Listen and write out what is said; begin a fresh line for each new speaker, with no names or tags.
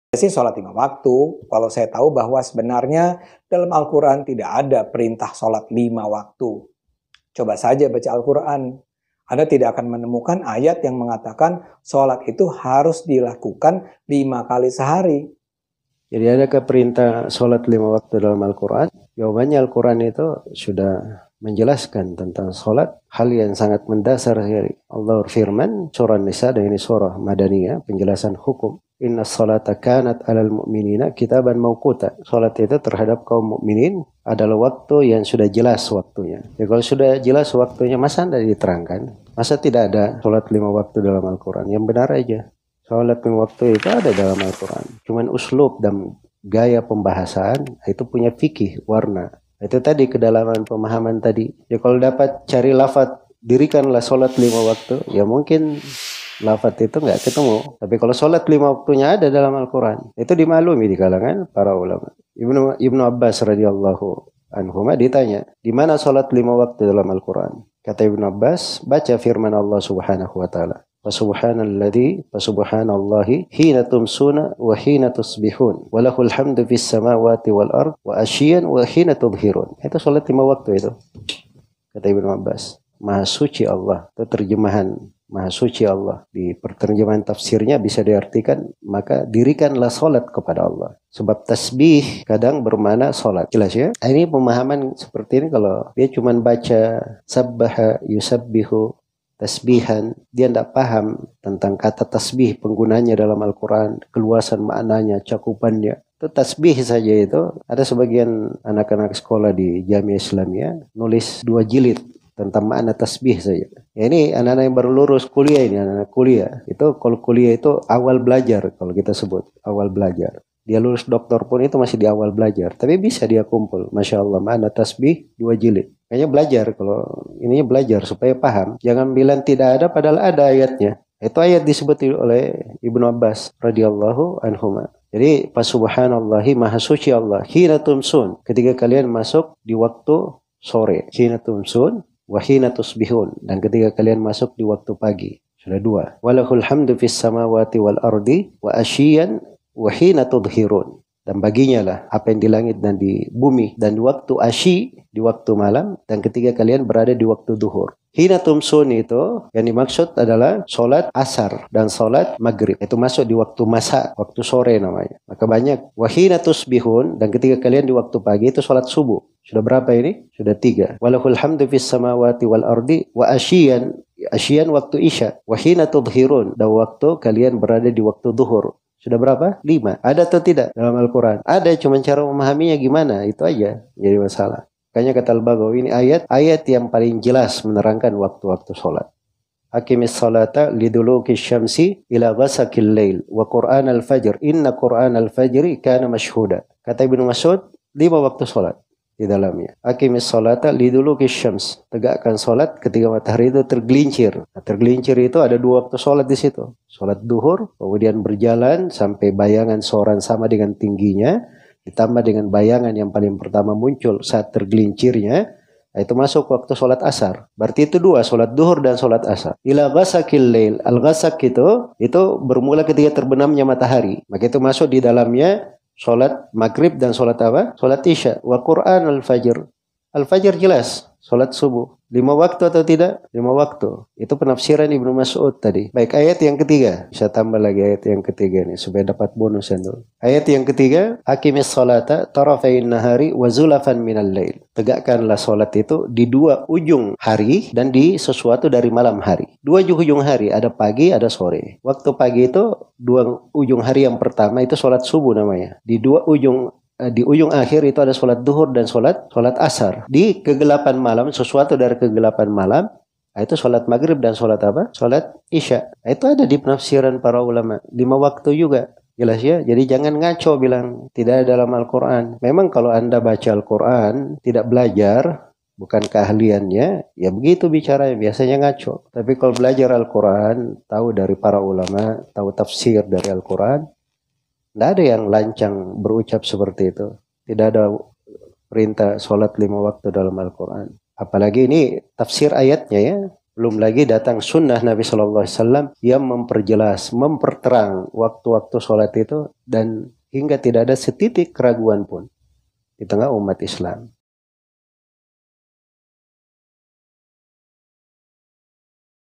Sih sholat 5 waktu, kalau saya tahu bahwa sebenarnya dalam Al-Quran tidak ada perintah sholat 5 waktu. Coba saja baca Al-Quran. Anda tidak akan menemukan ayat yang mengatakan sholat itu harus dilakukan 5 kali sehari.
Jadi adakah perintah sholat 5 waktu dalam Al-Quran? Jawabannya Al-Quran itu sudah menjelaskan tentang sholat, hal yang sangat mendasar sekali. Allah berfirman, surah Nisa, dan ini surah Madaniyah, penjelasan hukum. Inna sholata kanat alal mu'minina kitaban mawquta. Sholat itu terhadap kaum mukminin adalah waktu yang sudah jelas waktunya. Ya, kalau sudah jelas waktunya, masa tidak diterangkan? Masa tidak ada sholat 5 waktu dalam Al-Quran? Yang benar aja. Sholat 5 waktu itu ada dalam Al-Quran. Cuman uslub dan gaya pembahasan itu punya fikih, warna. Itu tadi kedalaman pemahaman tadi. Ya kalau dapat cari lafaz, dirikanlah sholat 5 waktu, ya mungkin lafaz itu nggak ketemu. Tapi kalau sholat 5 waktunya ada dalam Al-Quran, itu dimaklumi di kalangan para ulama. Ibnu Abbas radhiyallahu anhuma ditanya, di mana sholat 5 waktu dalam Al-Quran? Kata Ibnu Abbas, baca firman Allah Subhanahu wa taala. Fasubhanallahi hina tumsuna wa hina tusbihun wa lahul hamdu fis samawati wal ard wa asyiyan wa hina tudhirun. Itu sholat 5 waktu itu. Kata Ibnu Abbas, Maha suci Allah. Itu terjemahan Maha suci Allah. Di perterjemahan tafsirnya bisa diartikan, maka dirikanlah sholat kepada Allah. Sebab tasbih kadang bermakna sholat. Jelas ya? Ini pemahaman seperti ini kalau dia cuma baca sabbaha yusabbihu tasbihan, dia tidak paham tentang kata tasbih, penggunanya dalam Al-Quran, keluasan maknanya, cakupannya. Itu tasbih saja itu. Ada sebagian anak-anak sekolah di Jamiah Islamiyah nulis 2 jilid tentang makna tasbih saja. Ya, ini anak-anak yang baru lulus kuliah ini, anak-anak kuliah. Itu kalau kuliah itu awal belajar, kalau kita sebut awal belajar. Dia lulus doktor pun itu masih di awal belajar. Tapi bisa dia kumpul. Masya Allah, makna tasbih 2 jilid. Kayaknya belajar, kalau ininya belajar supaya paham. Jangan bilang tidak ada padahal ada ayatnya. Itu ayat disebut oleh Ibnu Abbas radhiyallahu anhuma. Jadi subhanallahi maha suci Allah. Hina tumsun, ketika kalian masuk di waktu sore. Hina tumsun wa hina tusbihun, dan ketika kalian masuk di waktu pagi. Sudah 2. Walahul hamdu fis samawati wal ardi wa asyiyan wa hina tudhirun. Dan baginya lah apa yang di langit dan di bumi, dan di waktu asyi, di waktu malam, dan ketika kalian berada di waktu duhur. Hina tumsun itu yang dimaksud adalah sholat asar dan sholat maghrib. Itu masuk di waktu masa, waktu sore namanya. Maka banyak. Wahina tusbihun, dan ketika kalian di waktu pagi itu sholat subuh. Sudah berapa ini? Sudah 3. Walahul hamdu fis samawati wal ardi wa asyiyan. Asyiyan waktu isya. Wahina tudhirun, dan waktu kalian berada di waktu duhur. Sudah berapa? 5. Ada atau tidak dalam Al-Quran? Ada, cuma cara memahaminya gimana, itu aja jadi masalah. Makanya kata Al-Baghawi, ini ayat yang paling jelas menerangkan waktu-waktu sholat. Aqimis salata liduluki syamsi ila ghasakil lail wa Qur'an al-fajr inna Qur'an al-fajri kana mashhuda. Kata Ibnu Mas'ud, 5 waktu sholat di dalamnya. Aqimis salata liduluki syams, tegakkan sholat ketika matahari itu tergelincir. Nah, tergelincir itu ada 2 waktu sholat di situ. Sholat duhur, kemudian berjalan sampai bayangan seorang sama dengan tingginya, ditambah dengan bayangan yang paling pertama muncul saat tergelincirnya, itu masuk waktu sholat asar. Berarti itu 2, sholat duhur dan sholat asar. Ila ghasakil lail, al-ghasak itu bermula ketika terbenamnya matahari. Maka itu masuk di dalamnya sholat maghrib dan sholat apa? Sholat isya. Wa Qur'an al-fajr. Al-fajr jelas, sholat subuh. 5 waktu atau tidak? 5 waktu. Itu penafsiran Ibnu Mas'ud tadi. Baik, ayat yang ketiga. Bisa tambah lagi ayat yang ketiga nih, supaya dapat bonus dulu. Ayat yang ketiga, aqimis sholata tarafain nahari wa zulafan minal lail. Tegakkanlah sholat itu di 2 ujung hari dan di sesuatu dari malam hari. 2 ujung hari, ada pagi, ada sore. Waktu pagi itu 2 ujung hari yang pertama itu sholat subuh namanya. Di ujung akhir itu ada sholat duhur dan sholat asar. Di kegelapan malam, sesuatu dari kegelapan malam, itu sholat maghrib dan sholat apa? Sholat isya. Itu ada di penafsiran para ulama. 5 waktu juga. Jelas ya? Jadi jangan ngaco bilang tidak ada dalam Al-Quran. Memang kalau Anda baca Al-Quran, tidak belajar, bukan keahliannya, ya begitu bicaranya. Biasanya ngaco. Tapi kalau belajar Al-Quran, tahu dari para ulama, tahu tafsir dari Al-Quran, tidak ada yang lancang berucap seperti itu. Tidak ada perintah sholat 5 waktu dalam Al-Quran. Apalagi ini tafsir ayatnya ya. Belum lagi datang sunnah Nabi Shallallahu Alaihi Wasallam yang memperjelas, memperterang waktu-waktu sholat itu, dan hingga tidak ada setitik keraguan pun di tengah umat Islam.